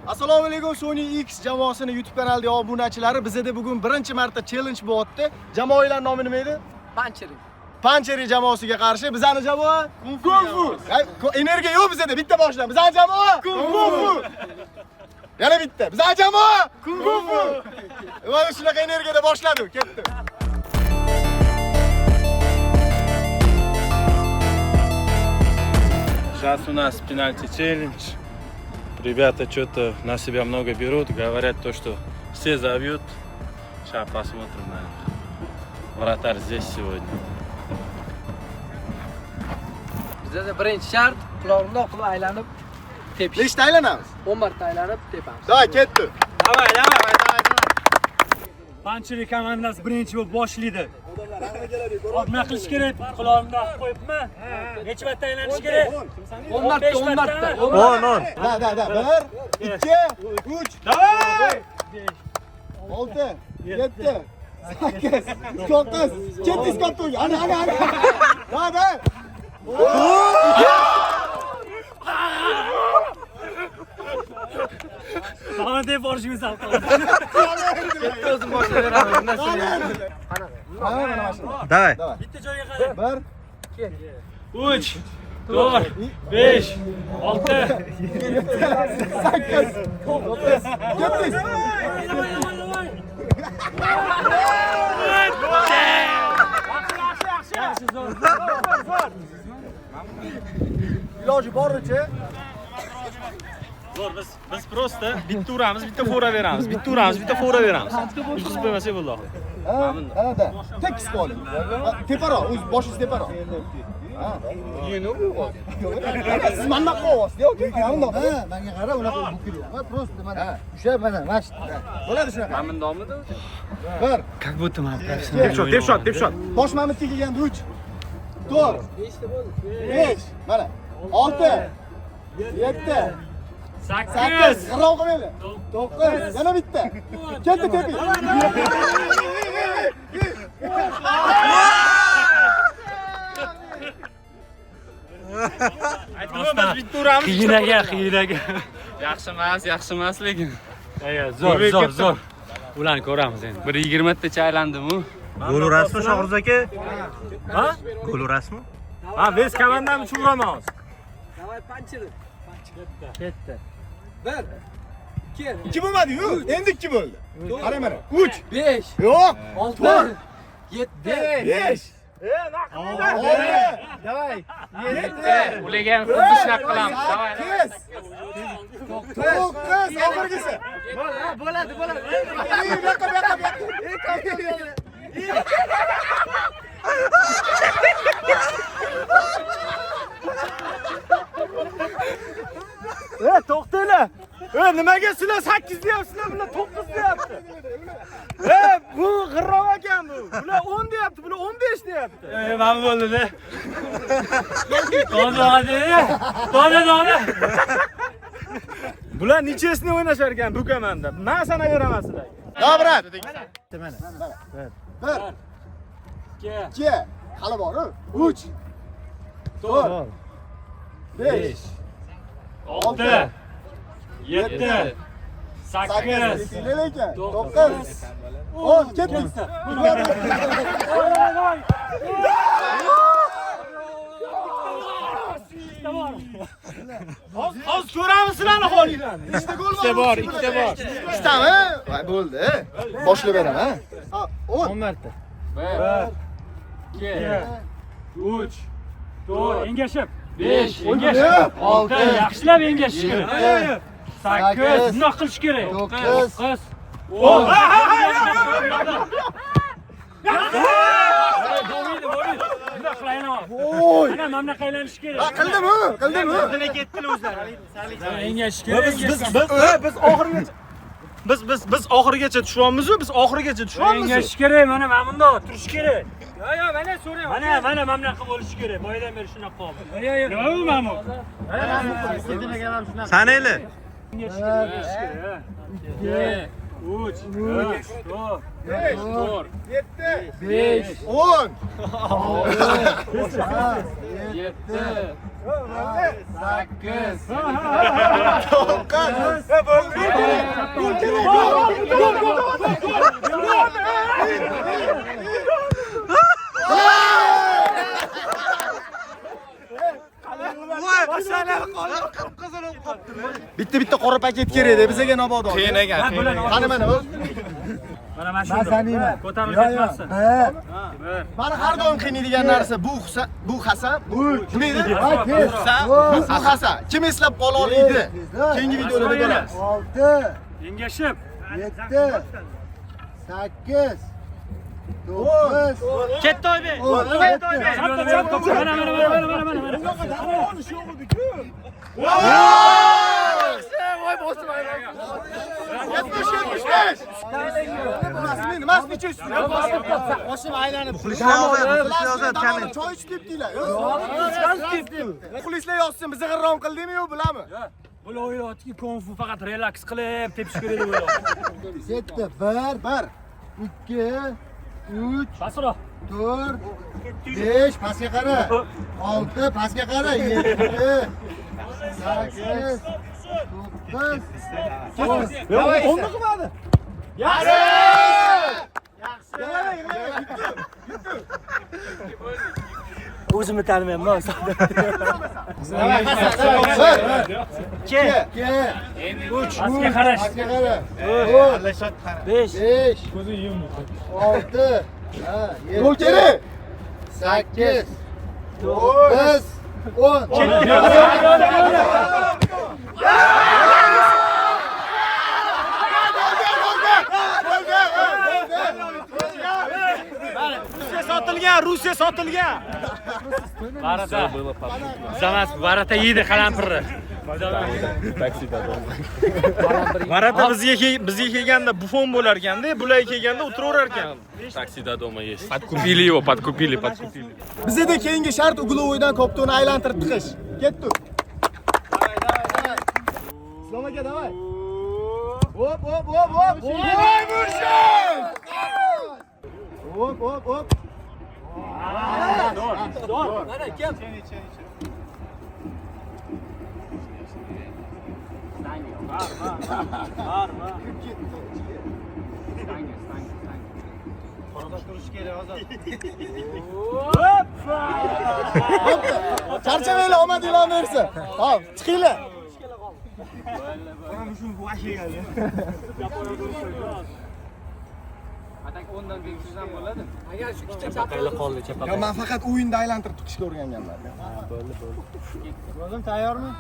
Assalomu alaykum Sony X jamoasini YouTube kanaliga obunachilari. Bizda bugun birinchi marta challenge bo'lyapti. Jamoalar nomi nima edi? Pancheri jamoasiga qarshi bizning jamoa Kung Fu. Energiya yo'q bizda, bitta boshlaymiz. Bizning jamoa Kung Fu. Yana bitta. Bizning jamoa Kung Fu. Mana shunaqa energiyada boshladi, ketdi. Сейчас у нас пенальти челлендж. Ребята что-то на себя много берут, говорят то, что все забьют. Сейчас посмотрим на них. Вратарь здесь сегодня. Bizda birinchi shart quloqni qilib aylanib tepish. Nechta aylanamiz? 10 marta aylanib tepamiz. Davay, ketdi. Давай, давай. Pancheri komandasi birinchi bo'lib boshlaydi. Nima qilish kerak? Quloqni qo'yibmi? Necha marta aylanish kerak? 10 marta, 10 marta. 10. Da. 1, 2, 3, Davay! 6, 7, 8, 9, 7 katta. Hadi. Da. Bana deb borishimiz ham qoldi. O'zim boshlayveraman. Давай. Bitta joyga qarang. 1, 3, 4, 5, 6, 8, 9, 7. İloji boricha. Zo'r, biz просто bitta uramiz, bitta fora beramiz. Bitta uramiz, bitta fora beramiz. Biz qo'ymasak bo'ldi. Da. Tekis qoling. Teparoq, o'z boshingiz teparoq. Ha. Siz menga qo'yasiz, yo'q? Ha, menga qara, unaqa bukilib. Ha, просто mana. O'sha mana, mashq. Bo'ladi shunaqa. Men domida. 1. Как будто man Tep shot. Bosh Mamatga kelganda 3, 4, 5, mana 6, 7, 8, qirov qilmaydi. 9, yana bitta. Ketdi tepi. Aytdim, biz bitta uramiz. Qiyinaga. Yaxshi emas lekin. Zo'r. Ularni ko'ramiz endi. 1:20 tacha aylandim-u. Gol urasizmi Shohruz aka? Ha? Gol urasizmi? Ha, biz komandamiz uchun uramiz. Davay pancheri. Ketdi. 1, 2, 2 bo'lmadi-yu. Endi 2 bo'ldi. Qarang mana. 3. 5, Yo'q. 6, 7, 5. Davay. 7. Ularga ham xuddi shunaqa qilamiz. Davay. 9, oxirgisi. Bo'ladi. Bu yoqqa. To'xtanglar. Nimaga sizlar 8 deyapsizlar, bular 9 deyapti. Bu g'irrov ekan bu. Bular 10 deyapti, bular 15 deyapti. Mana bo'ldi-da. To'g'ri. Bular nechesini o'ynashar ekan bu komanda. Men sanaveraman sizlarga. Dobrat. Mana. 1, 2, hali bor. 3, 4, 5, 6, 7, 8, 9, 10, ketdik. Hozir ko'ramiz sizlarni holinglarni. Ikkita gol bor. Ikkitami? Voy bo'ldi. Boshlab beraman, ha. 10 marta. 1, 2, 3, 4, engashib. 5, Engashib. 6, yaxshilab engashish kerak. 8, bunaqa qilish kerak. 9, 10. Voy. Ana mana bunaqa aylanish kerak. Qildimi? O'zini ketdilar o'zlari. Engashish kerak. Biz oxirigacha tushyapmiz-ku, biz oxirigacha tushyapmiz. Engashish kerak, mana bundoq turish kerak. Yo'q, mana so'rayman. Mana bunaqa bo'lishi kerak. Boyadan beri shunaqa qoldi. Yo'q, mana. Sanayli. Engashish kerak. 2, 3, 4, 5, 10. 7, 8, 9. qora paket kerak-da, bizga Nobodon. Qiyin ekan. Qani mana bu? Mana shunda. Ko'tarilib ketmassin. Mana har doim qiynaydigan narsa bu Hasan. Nima edi? Bu Hasan. Kim eslab qola oladi? Keyingi videolarda ko'ramiz. 6 Engashib. 7 8 9 Ketdi Oybek. Ketdi Oybek. Voy bosim aylan. 75. Nima necha üstü? Boshim aylanib. Choy ichib debdinglar. Muxlislar yozsin, bizni g'irrom qildingmi-yo, bilami? Bular o'ylayaptiki, konfu faqat relaks qilib tepish kerak deb o'ylayapti. 7 1 2 3 Pasroq. 4 5 pastga qara. 6 pastga qara. 7 8 9 Yo'q, 10 qilmadi. Yaxshi! O'zimni tanimayman. 2 3 Pastga qarash. 5 ko'zni yum. 6 Gol kerak. 8 9 10 Rusiya sotilgan. Varata. Zamas, Varata yeydi qalampirni. Taksida do'ma. Varata bizga kelganda bufon bo'lar ekanda, bular kelganda o'tiraverar ekan. Taksida do'ma есть. Подкупили его, подкупили. Bizda keyingi shart uglovoydan koptoni aylantirib chiqish. Ketdi. Islom aka, davay. Hop. Voy mushuk! Hop. Mana kim? Charchamanglar, omad ilon bersin. Hop, chiqinglar. Atak 10dan bekizdan bo'ladi. Agar shu ikkita Chapaqaylar qoldi, chapaqay. Yo, men faqat o'yinda aylantirib chiqishga o'rganganman. Bo'ldi. O'zim tayyormi?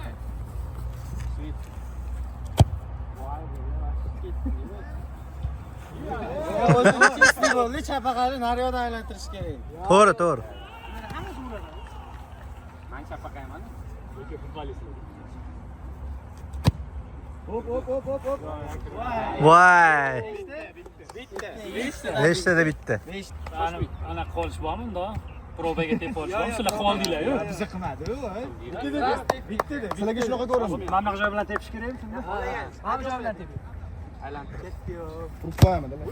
O'zimizga bo'ldi, chapaqayni naryoqdan aylantirish kerak. To'g'ri. Men chapaqayman. Hop. Voy. Nechtada bitta? Ana qolish bormi unda? Probaga tepib olish bormi? Sizlar qoldinglar-ku. Biza qilmadi-ku. Bitta. Sizlarga shunaqa ko'rindi. Mana joy bilan tepish kerakmi shunda? Ham joy bilan teping. Aylantirib. Urib qo'yaman, davay.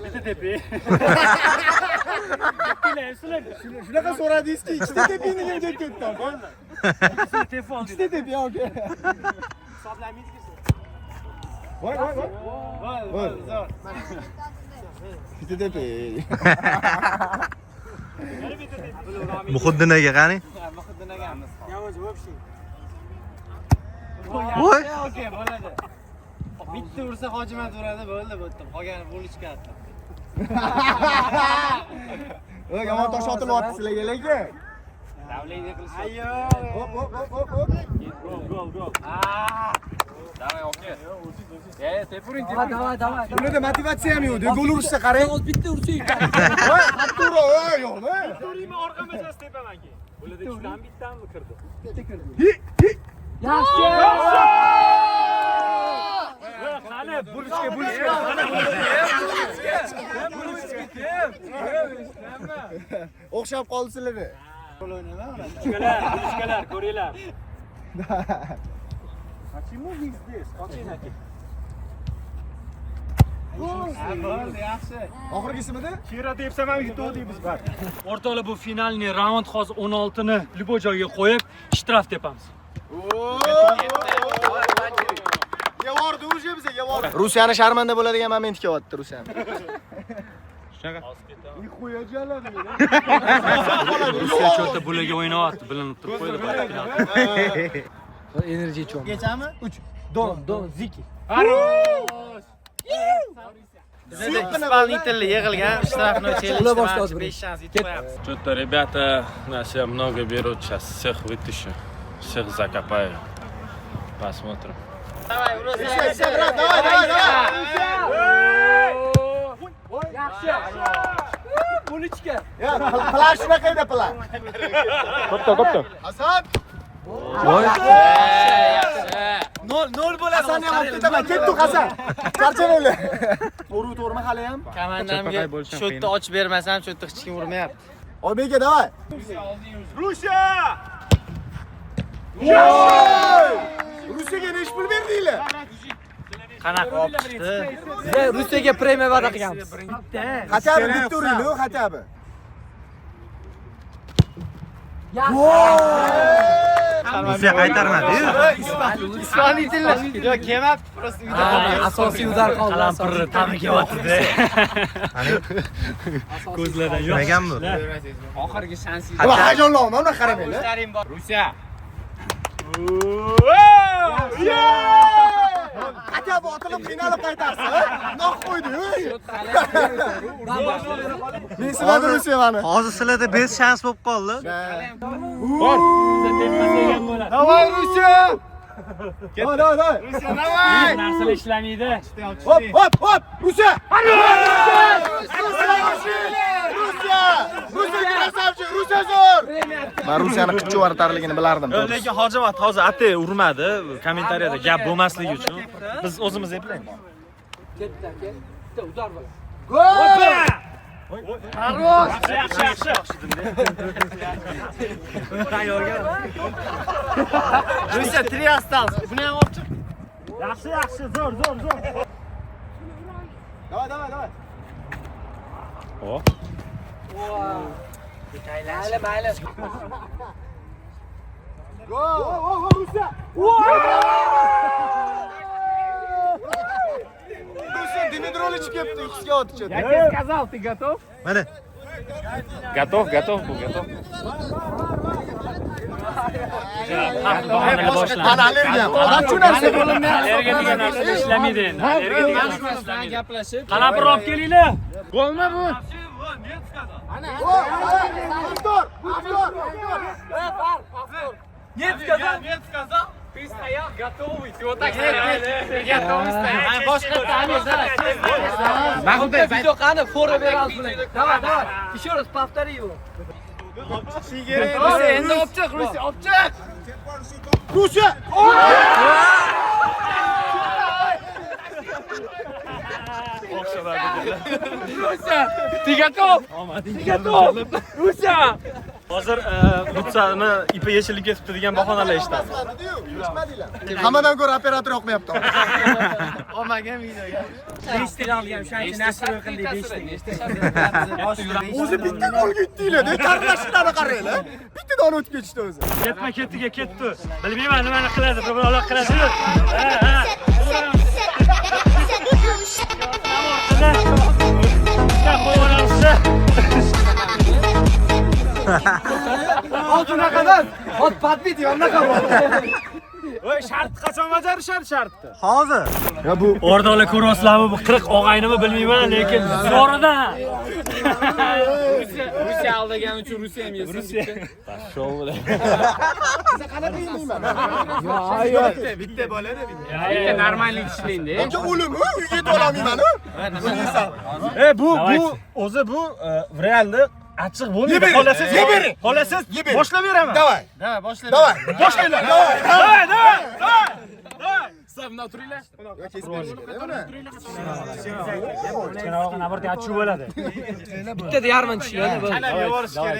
Bitta tepi. Shunaqa so'radingiz-ki, ikkita teping degan deb ketdim. Sizlar tepib oldinglar. Ikkita teping, aka. Voy. Zo'r. Ikkita teping. Muhiddinaga qani? Voy. Okey, bo'ladi. Bitta ursa Hojimat uradi, bo'ldi. Qolgani bo'lish katta. Voy, yomon tosh otilyapti sizlarga lekin. Davlayni qilish. Ayyo. Hop. Gol. Davay, okey. Tepuring. Davay. Bunida motivatsiya ham yo'q. Gol urishsa qarang. O'z bitta ursa yutadi. Voy, qattiq ur, yo'qmi? Turiyman orqa masasi tepaman keyin. Bularda uchdan bittami kirdi? Yaxshi. Qani, bulishga. O'xshab qoldi sizlarga. Bulishkalar, ko'ringlar. Bo'ldi, yaxshi. Oxirgisimida? Kira debsam ham yutuvdik biz bor. O'rtoqlar, bu finalni raund hozir 16 ni любой joyga qo'yib, shtraf tepamiz. Yevordi уже bizga, yevordi. Rusiyani sharmanda bo'ladigan moment kelyapti Rusiyani. Nixuya jaladi. Rusiya cho'ta bularga o'ynayapti, bilinib turib qo'ydi. Enerji cho'm. Kechami? 3. Don, Ziki. Исполнительно yig'ilgan штрафной Ular boshladi. 5 shans yetib qo'yapmiz. Что-то ребята на себя много берут, сейчас всех вытащу, всех закопаю. Посмотрим. Давай, Urusa. Yaxshi. 13 ga. Plan shunaqa edi plan. Kopta. Hasan. Nol bo'lasan ham olib ketaman. Ketdik Hasan. Charchamaylar. To'g'rimi hali ham? Komandamga shotni ochib bermasam, shotni hech kim urmayapti. Oybeka, давай. Rusya! Rusiyaga nech pul berdinglar? Qanaqa olib chiqdi? Biz Rossiyaga premiya va'da qilganmiz. Хотя бы bitta uringlar, хотя бы. Rusya qaytarmadi-yu. Исполнительно. Yo, kelmabdi, просто uyda Asosiy udar qoldi. Qalampirni ta'mi kelyapti-da. Ko'zlardan Nimagan bu? oxirgi shansi. Va hayajonlanma, uni qaramanglar. Ishlaring bor. Rusiya. Хотя бы otilib qiynalib qaytarsa, noq qo'ydi-yu. Mensimadi Rusiya mani. Hozir sizlarda 5 shans bo'lib qoldi. Давай, Rusiya! Давай. Rusiya, давай! Narsalar ishlamaydi. Hop! Rusiya! Rusiya krasavchi, Rusiya zo'r! Men Rusiyani qichqortarligini bilardim. Lekin Hojimat hozir atay urmadi, kommentariyada gap bo'lmasligi uchun biz o'zimiz eplaymiz. Ketdi aka. Bitta udar bor. Yaxshi. Rusiya 3 остался. Buni ham olib chiq. Yaxshi, zo'r. Давай. Hop. Mayli. Go, Rusiya! Rusiya Dimitrovic kelibdi, yuqsiga otishadi. Я тебе сказал, ты готов? Mana. Готов, bu готов. Ana allergiya. Qanaqa narsa bo'linmayapti? Allergiya degan narsa ishlamaydi endi. Allergiya degan narsa Bilan gaplashib. qalampir olib kelinglar. Golmi bu? Нет, сказал. Ты стоял готовый. Ты вот так стоял. Готовый стоять. Boshqa ta'miz, да. Mahmudbek, video qani? Fora beramiz bular. Давай. Еще раз повтори его. Endi olib chiq, Rusiya, olib chiq. Rusiya! Ты готов? Rusya! Hozir butsani ipi yechilib ketibdi degan bahonalar eshitadi. Hammadan ko'ra operator yoqmayapti. Olmagan videoga. 5 tilla olgan, o'shaning nashr qildik 5 tilla. O'zi bitta golga yutdinglar-da, tarlashlarni qaranglar. Bittadan o'tib ketishdi o'zi. Ketdi. Bilmayman nimani qiladi, bir oloq qiladi. Altınakadan. Hot patbit yonaqa bor. Voy, shart qachon bajarishadi shartni? Hozir. Ya bu O'rdoqlar ko'ryapsizlarmi, bu 40 og'aynimi bilmayman, lekin zo'ridan. Rusiya aldagan uchun Rusiya ham yesin. qanaqa yeyman? Bitta bo'ladi, bitta. Bitta normallik ishlaydi. Uncha o'lim, uyga yetib olmayman-ku. Bu o'zi bu realni achchiq bo'lmaydi. Xolasiz boshlab beraman. Давай. Давай, boshla. Давай. Boshlaylar. Давай. Давай. Stav naturila. Naborda achchiq bo'ladi. Bitta yarmin tishlaydi bu. Ana yuborish kerak.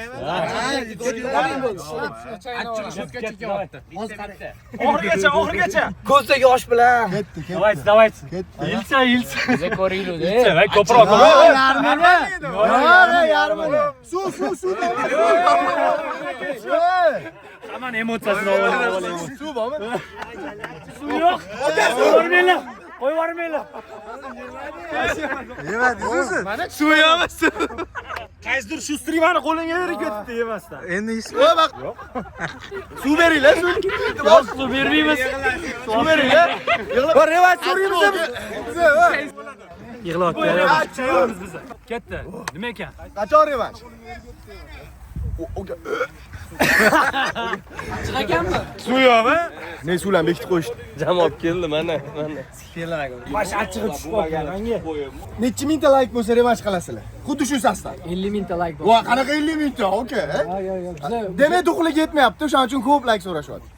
Oxirigacha. Ko'zdagi yosh bilan. Давайте. Yilsa. Zakoriylu de. Voy, ko'proq. Yarmini. Yarmini. Suv. Hamon emotsiyasini oladi. Suv bormi? Suv yo'q. Qo'yvormanglar. Yemadingiz o'zi? Suv yo'qmi? Qaysidir shu strivani qo'lingga berib ketibdi yemasdan. Endi his Voy bak. Suv beringlar, suv. Yo'q, suv bermaymiz. Suv beringlar. Va revansh so'raymiz biz. Yig'layapti. biz. Katta. Nima ekan? Qachon revansh? Chiqaganmi? Suv yo'qmi? Ne suvlarni bekitib qo'yishdi. Jamoa keldi mana. Bash achchig'i tushib qoldi menga. Necha mingta like bo'lsa revansh qilasizlar? Xuddi shu sasdan. 50 mingta like bor. Voy, qanaqa 50 mingta? Okay. Yo'q, bizlar Demak, duxlik yetmayapti, o'shaning uchun ko'p like so'rashyapti.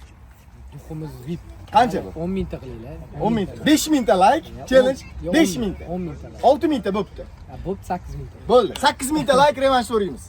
muhimiz VIP. Qancha bu? 10 mingta qilinglar. 10 mingta. 5 mingta like, challenge, 5 mingta. 10 mingta. 6 mingta bo'pti. Bo'p 8 mingta. Bo'ldi. 8 mingta like revansh so'raymiz.